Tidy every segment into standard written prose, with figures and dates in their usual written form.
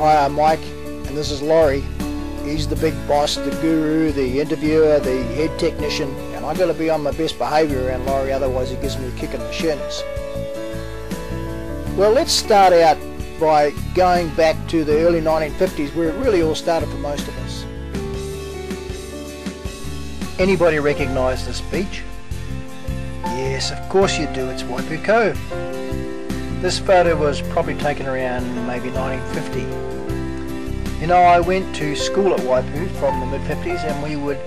Hi, I'm Mike, and this is Laurie. He's the big boss, the guru, the interviewer, the head technician, and I got to be on my best behaviour around Laurie, otherwise he gives me a kick in the shins. Well, let's start out by going back to the early 1950s, where it really all started for most of us. Anybody recognise this beach? Yes, of course you do. It's Waipu Cove. This photo was probably taken around maybe 1950. You know, I went to school at Waipu from the mid-50s, and we would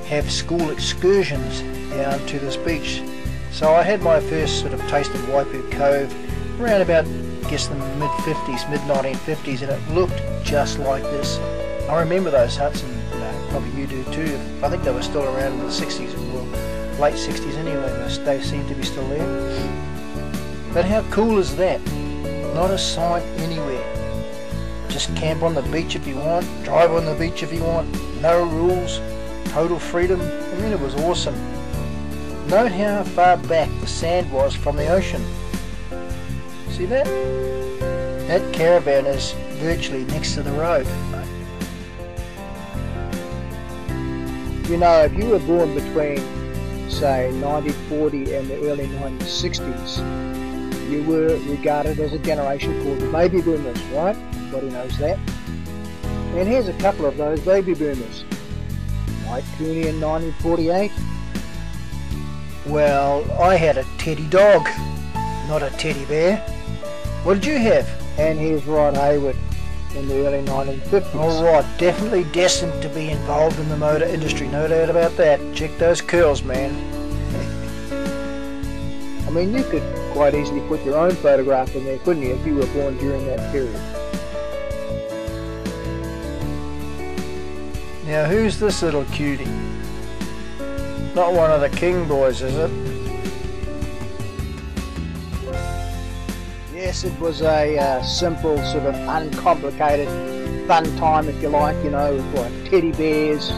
have school excursions down to this beach. So I had my first sort of taste of Waipu Cove around about, I guess, the mid-50s, mid-1950s, and it looked just like this. I remember those huts, and probably you do too. I think they were still around in the 60s, well, late 60s anyway. They seem to be still there. But how cool is that? Not a sign anywhere. Just camp on the beach if you want, drive on the beach if you want, no rules, total freedom. I mean, it was awesome. Note how far back the sand was from the ocean. See that? That caravan is virtually next to the road. You know, if you were born between, say, 1940 and the early 1960s, you were regarded as a generation called the baby boomers, right? Everybody knows that. And here's a couple of those baby boomers. Mike Cooney in 1948. Well, I had a teddy dog, not a teddy bear. What did you have? And here's Rod Hayward in the early 1950s. All right, definitely destined to be involved in the motor industry, no doubt about that. Check those curls, man. I mean, you could quite easily put your own photograph in there, couldn't you, if you were born during that period? Now, who's this little cutie? Not one of the King boys, is it? Yes, it was a simple, sort of uncomplicated, fun time, if you like, you know, with like teddy bears,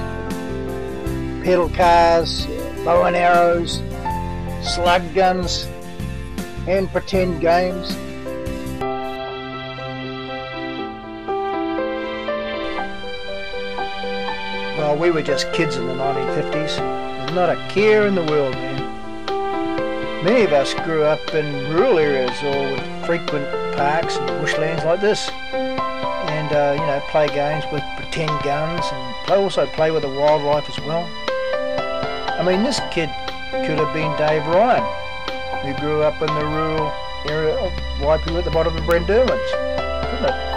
pedal cars, bow and arrows, slug guns, and pretend games. Well, we were just kids in the 1950s. There's not a care in the world, man. Many of us grew up in rural areas or would frequent parks and bushlands like this, and you know, play games with pretend guns and also play with the wildlife as well. I mean, this kid could have been Dave Ryan, who grew up in the rural area of Waipu at the bottom of the Brandurmans, couldn't it?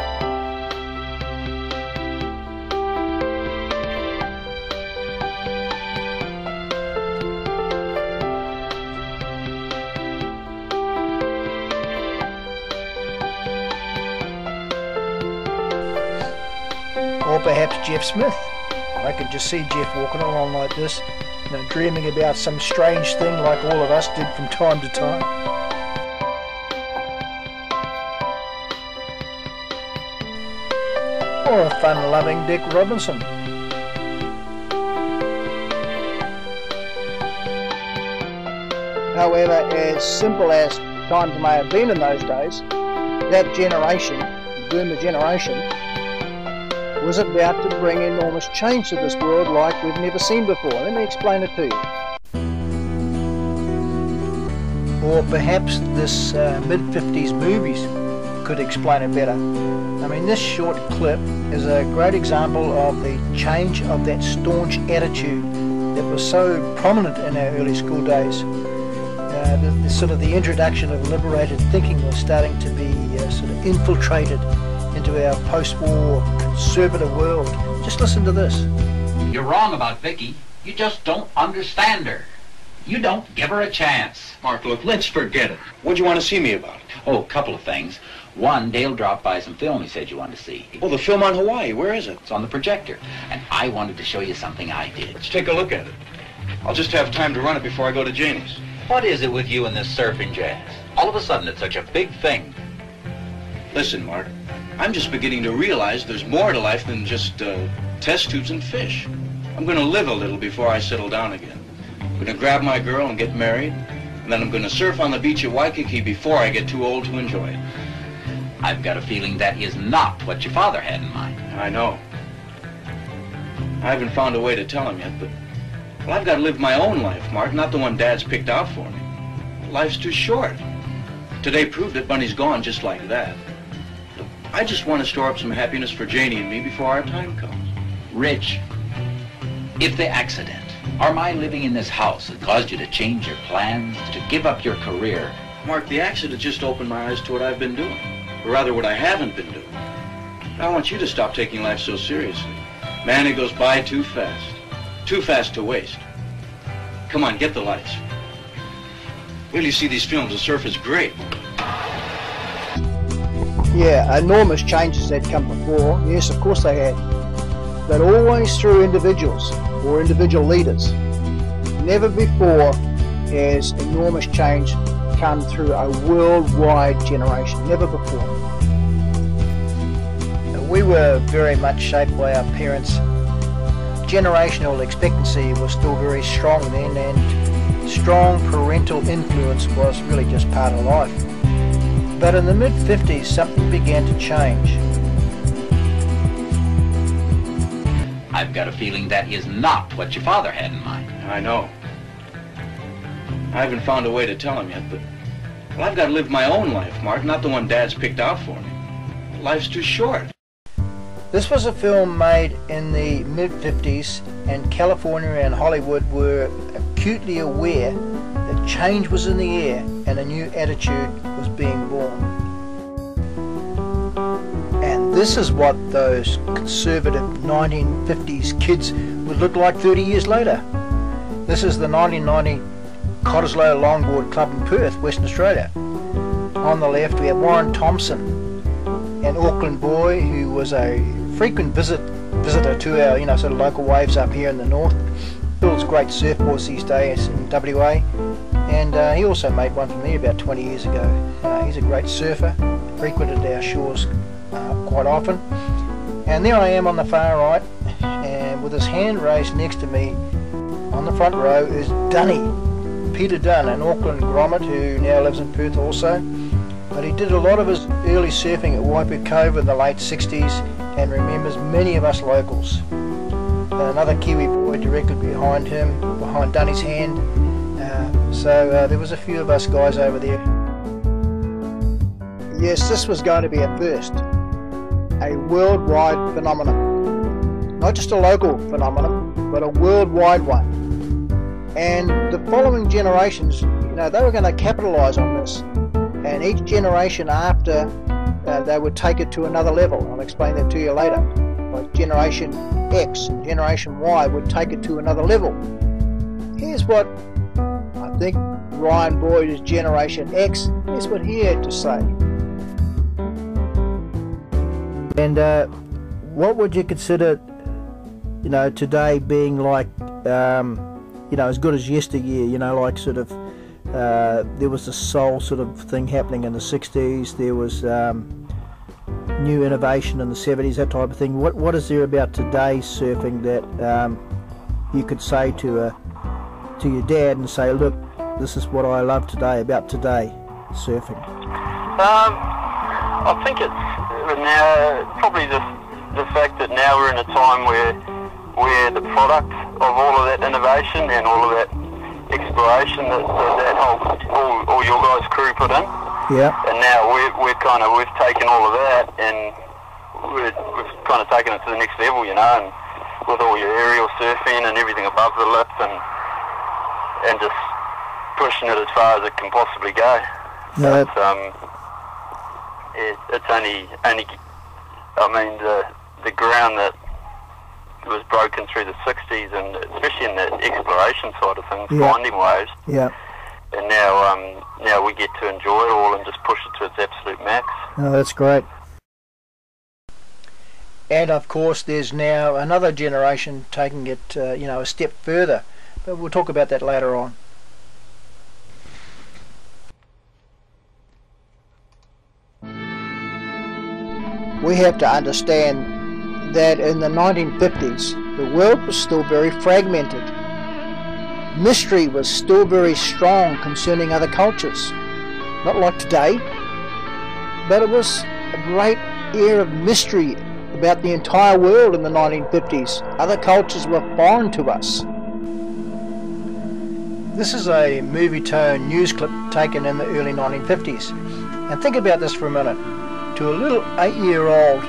Or perhaps Jeff Smith. I could just see Jeff walking along like this, you know, dreaming about some strange thing like all of us did from time to time. Or a fun-loving Dick Robinson. However, as simple as times may have been in those days, that generation, the boomer generation, was about to bring enormous change to this world like we've never seen before. Let me explain it to you. Or perhaps this mid-50s movies could explain it better. I mean, this short clip is a great example of the change of that staunch attitude that was so prominent in our early school days. The sort of the introduction of liberated thinking was starting to be sort of infiltrated into our post-war conservative world. Just listen to this. You're wrong about Vicky. You just don't understand her. You don't give her a chance. Mark, look, let's forget it. What'd you want to see me about? Oh, a couple of things. One, Dale dropped by some film he said you wanted to see. Oh, the film on Hawaii. Where is it? It's on the projector. And I wanted to show you something I did. Let's take a look at it. I'll just have time to run it before I go to Janie's. What is it with you and this surfing jazz? All of a sudden it's such a big thing. Listen, Mark, I'm just beginning to realize there's more to life than just test tubes and fish. I'm going to live a little before I settle down again. I'm going to grab my girl and get married, and then I'm going to surf on the beach at Waikiki before I get too old to enjoy it. I've got a feeling that is not what your father had in mind. I know. I haven't found a way to tell him yet, but well, I've got to live my own life, Mark, not the one Dad's picked out for me. Life's too short. Today proved it, Bunny's gone just like that. I just want to store up some happiness for Janie and me before our time comes. Rich, if the accident or my living in this house had caused you to change your plans, to give up your career... Mark, the accident just opened my eyes to what I've been doing. Or rather, what I haven't been doing. I want you to stop taking life so seriously. Man, it goes by too fast. Too fast to waste. Come on, get the lights. Well, you see these films, the surf is great. Yeah, enormous changes had come before. Yes, of course they had. But always through individuals or individual leaders. Never before has enormous change come through a worldwide generation. Never before. We were very much shaped by our parents. Generational expectancy was still very strong then, and strong parental influence was really just part of life. But in the mid-50s, something began to change. I've got a feeling that is not what your father had in mind. I know. I haven't found a way to tell him yet, but well, I've got to live my own life, Mark, not the one Dad's picked out for me. Life's too short. This was a film made in the mid-50s, and California and Hollywood were acutely aware that change was in the air and a new attitude was being born. And this is what those conservative 1950s kids would look like 30 years later. This is the 1990 Cottesloe Longboard Club in Perth, Western Australia. On the left we have Warren Thompson, an Auckland boy who was a frequent visitor to our sort of local waves up here in the north. Builds great surfboards these days in WA, and he also made one for me about 20 years ago. He's a great surfer, frequented our shores quite often. And there I am on the far right, and with his hand raised next to me on the front row is Dunny, Peter Dunn, an Auckland grommet who now lives in Perth also. But he did a lot of his early surfing at Waipu Cove in the late 60s and remembers many of us locals. Another Kiwi boy directly behind him, behind Dunny's hand. So there was a few of us guys over there. Yes, this was going to be a first. A worldwide phenomenon. Not just a local phenomenon, but a worldwide one. And the following generations, they were going to capitalise on this. And each generation after, they would take it to another level. I'll explain that to you later. Like Generation X and Generation Y would take it to another level. Here's what I think Ryan Boyd is Generation X. Here's what he had to say. And what would you consider, today being like, as good as yesteryear? Like sort of, there was the soul sort of thing happening in the 60s. There was new innovation in the 70s, that type of thing. What is there about today's surfing that you could say to your dad and say, look, this is what I love today about today surfing? I think it's now probably the fact that now we're in a time where the product of all of that innovation and all of that exploration that all your guys' crew put in. Yeah. And now we've taken all of that and we've kind of taken it to the next level, and with all your aerial surfing and everything above the lip and just pushing it as far as it can possibly go. No, it's only the ground that was broken through the 60s, and especially in the exploration side of things, finding waves. Yeah. And now we get to enjoy it all and just push it to its absolute max. Oh, that's great. And of course there's now another generation taking it a step further, but we'll talk about that later on. We have to understand that in the 1950s the world was still very fragmented. Mystery was still very strong concerning other cultures. Not like today, but it was a great air of mystery about the entire world in the 1950s. Other cultures were foreign to us. This is a movie tone news clip taken in the early 1950s. And think about this for a minute. To a little 8-year-old,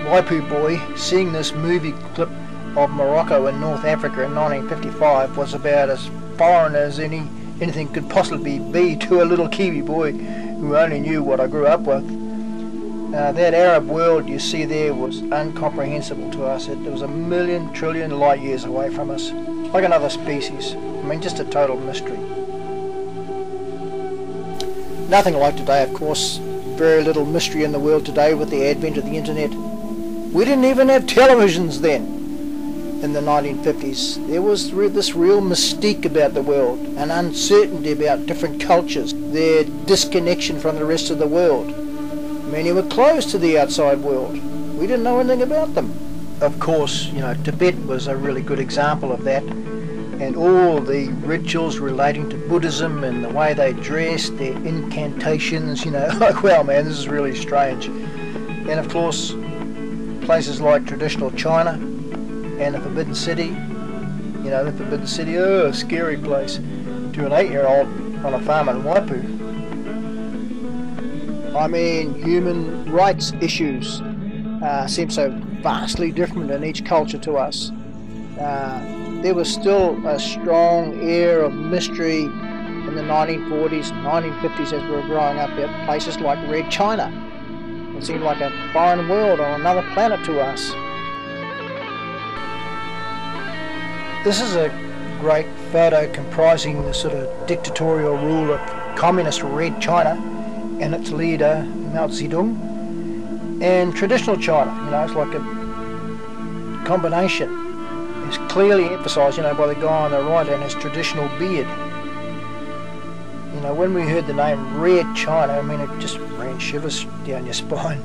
Waipu boy, seeing this movie clip of Morocco in North Africa in 1955 was about as foreign as anything could possibly be to a little Kiwi boy who only knew what I grew up with. That Arab world you see there was incomprehensible to us. It was a million trillion light years away from us, like another species. I mean, just a total mystery. Nothing like today, of course. Very little mystery in the world today with the advent of the internet. We didn't even have televisions then. In the 1950s, there was this real mystique about the world, an uncertainty about different cultures, their disconnection from the rest of the world. Many were closed to the outside world. We didn't know anything about them. Of course, Tibet was a really good example of that, and all the rituals relating to Buddhism and the way they dressed, their incantations, like, wow man, this is really strange. And of course, places like traditional China and the Forbidden City, the Forbidden City, a scary place to an 8-year-old on a farm in Waipu. I mean, human rights issues seem so vastly different in each culture to us. There was still a strong air of mystery in the 1940s, 1950s as we were growing up at places like Red China. It seemed like a foreign world on another planet to us. This is a great photo comprising the sort of dictatorial rule of communist Red China and its leader Mao Zedong, and traditional China. It's like a combination. It's clearly emphasised, by the guy on the right and his traditional beard. When we heard the name Red China, I mean, it just ran shivers down your spine.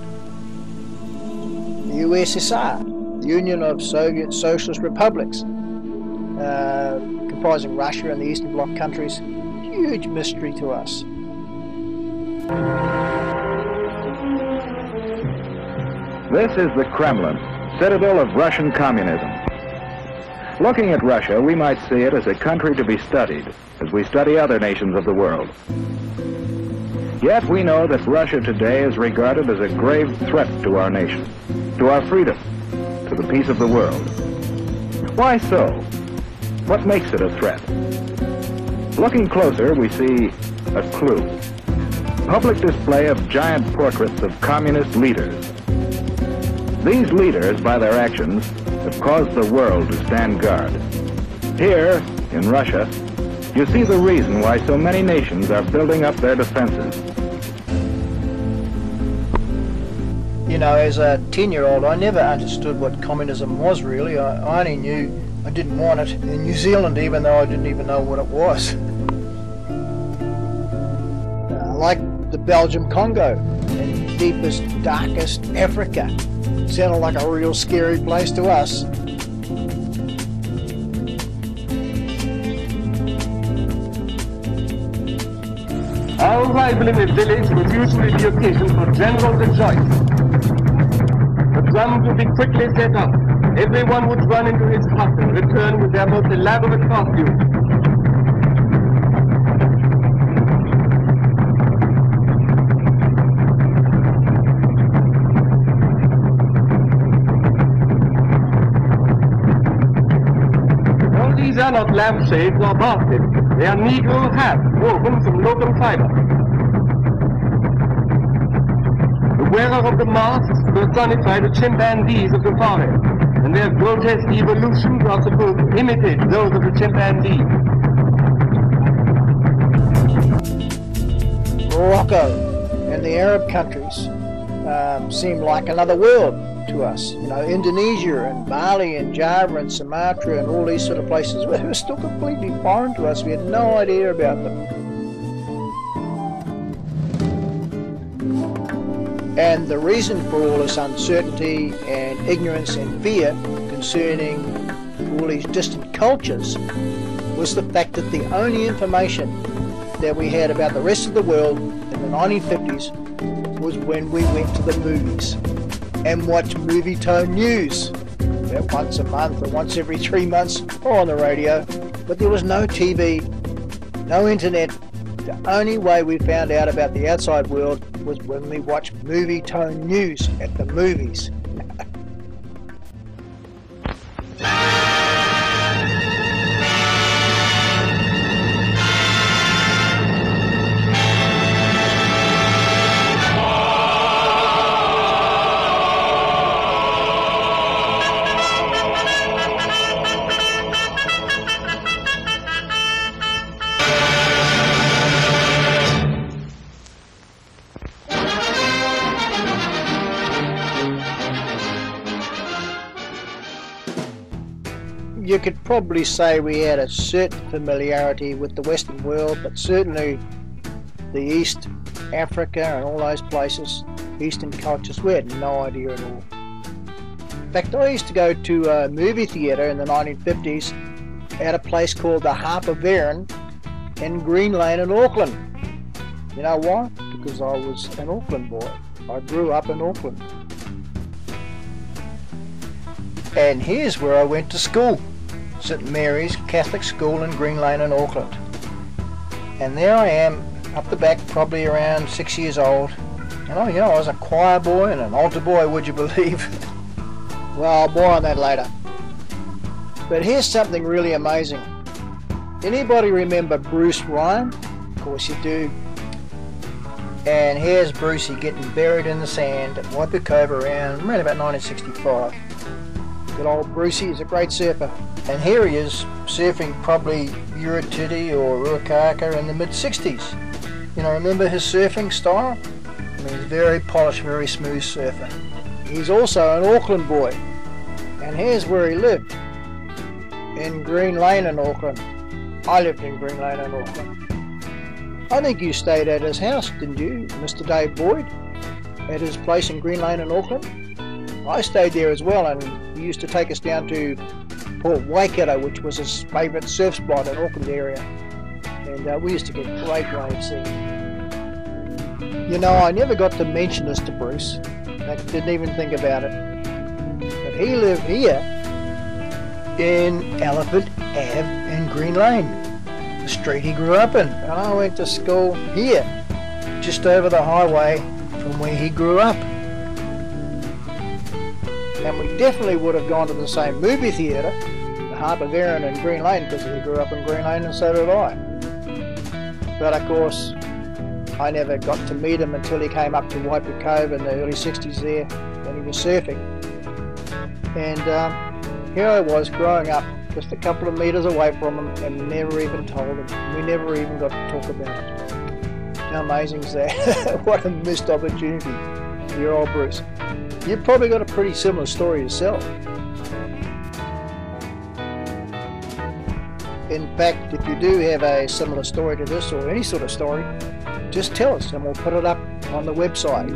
The USSR, the Union of Soviet Socialist Republics, comprising Russia and the Eastern Bloc countries, huge mystery to us. This is the Kremlin, citadel of Russian communism. Looking at Russia, we might see it as a country to be studied, as we study other nations of the world. Yet we know that Russia today is regarded as a grave threat to our nation, to our freedom, to the peace of the world. Why so? What makes it a threat? Looking closer, we see a clue. Public display of giant portraits of communist leaders. These leaders, by their actions, have caused the world to stand guard. Here, in Russia, you see the reason why so many nations are building up their defenses. As a 10-year-old, I never understood what communism was really. I only knew I didn't want it in New Zealand, even though I didn't even know what it was. Like the Belgium Congo, in deepest, darkest Africa. It sounded like a real scary place to us. Our arrival in a village was usually the occasion for general rejoicing. The drums would be quickly set up. Everyone would run into his hut and return with their most elaborate costumes. These are not lampshades or baskets. They are Negro hats woven from local fiber. The wearer of the masks personify the chimpanzees of the forest, and their grotesque evolutions are supposed to imitate those of the chimpanzee. Morocco and the Arab countries seem like another world to us. Indonesia and Bali and Java and Sumatra and all these sort of places were still completely foreign to us. We had no idea about them. And the reason for all this uncertainty and ignorance and fear concerning all these distant cultures was the fact that the only information that we had about the rest of the world in the 1950s was when we went to the movies and watched Movie Tone News. About once a month or once every 3 months, or on the radio. But there was no TV, no internet. The only way we found out about the outside world was when we watched Movie Tone News at the movies. You could probably say we had a certain familiarity with the Western world, but certainly the East, Africa and all those places, Eastern cultures, we had no idea at all. In fact, I used to go to a movie theatre in the 1950s at a place called the Harper Varon in Green Lane in Auckland. You know why? Because I was an Auckland boy. I grew up in Auckland. And here's where I went to school. St Mary's Catholic School in Green Lane in Auckland. And there I am, up the back, probably around 6 years old. And I was a choir boy and an altar boy, would you believe? Well, more on that later. But here's something really amazing. Anybody remember Bruce Ryan? Of course you do. And here's Brucey getting buried in the sand at Waipu Cove around about 1965. Good old Brucey is a great surfer. And here he is surfing probably Uratiti or Ruakaka in the mid-60s. You know, remember his surfing style? I mean, he's very polished, very smooth surfer. He's also an Auckland boy. And here's where he lived. In Green Lane in Auckland. I lived in Green Lane in Auckland. I think you stayed at his house, didn't you, Mr. Dave Boyd? At his place in Green Lane in Auckland? I stayed there as well, and he used to take us down to Port Waikato, which was his favourite surf spot in Auckland area. And we used to get great waves there. You know, I never got to mention this to Bruce. I didn't even think about it. But he lived here in Elephant Ave in Green Lane, the street he grew up in. And I went to school here, just over the highway from where he grew up. And we definitely would have gone to the same movie theatre, the Harper Varon in Green Lane, because he grew up in Green Lane and so did I. But of course, I never got to meet him until he came up to Waipu Cove in the early 60s there, when he was surfing. And here I was growing up just a couple of metres away from him and never even told him. We never even got to talk about it. How amazing is that? What a missed opportunity. Dear old Bruce. You've probably got a pretty similar story yourself. In fact, if you do have a similar story to this or any sort of story, just tell us and we'll put it up on the website.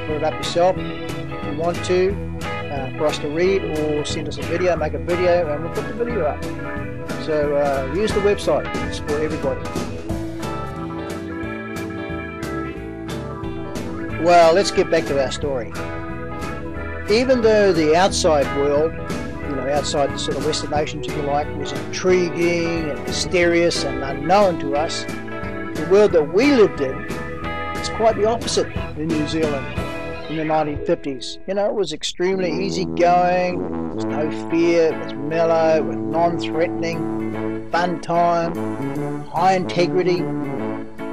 Put it up yourself if you want to, for us to read, or send us a video, make a video, and we'll put the video up. So use the website, it's for everybody. Well, let's get back to our story. Even though the outside world, you know, outside the sort of Western nations, if you like, was intriguing and mysterious and unknown to us, the world that we lived in is quite the opposite in New Zealand in the 1950s. You know, it was extremely easygoing, there was no fear, it was mellow, it was non-threatening, fun time, high integrity.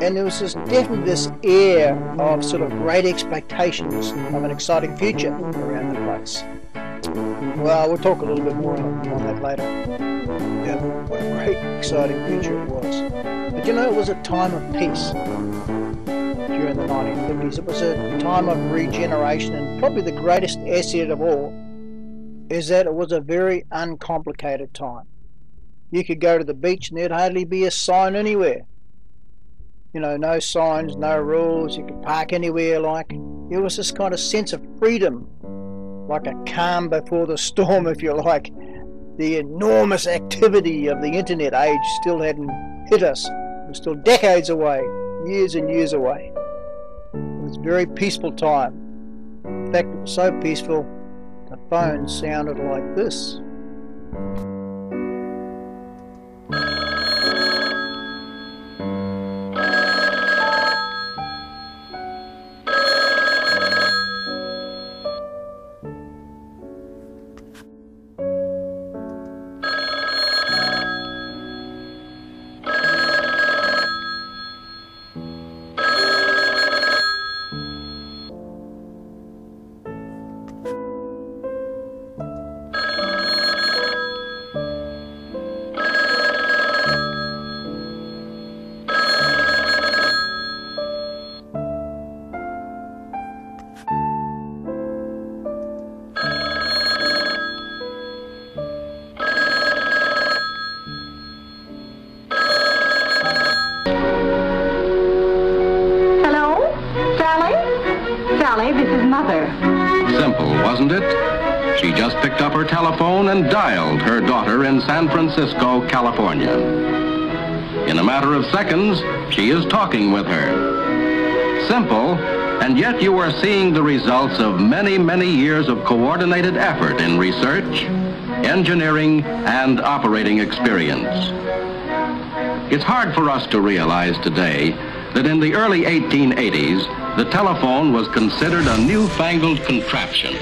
And there was definitely this air of sort of great expectations of an exciting future around the place. Well, we'll talk a little bit more on that later. Yeah, what a great, exciting future it was. But you know, it was a time of peace during the 1950s. It was a time of regeneration, and probably the greatest asset of all is that it was a very uncomplicated time. You could go to the beach and there'd hardly be a sign anywhere. You know, no signs, no rules, you could park anywhere, like. It was this kind of sense of freedom, like a calm before the storm, if you like. The enormous activity of the internet age still hadn't hit us. It was still decades away, years and years away. It was It's a very peaceful time. In fact, it was so peaceful, the phone sounded like this. This is Mother. Simple, wasn't it? She just picked up her telephone and dialed her daughter in San Francisco, California. In a matter of seconds, she is talking with her. Simple, and yet you are seeing the results of many, many years of coordinated effort in research, engineering, and operating experience. It's hard for us to realize today that in the early 1880s, the telephone was considered a newfangled contraption.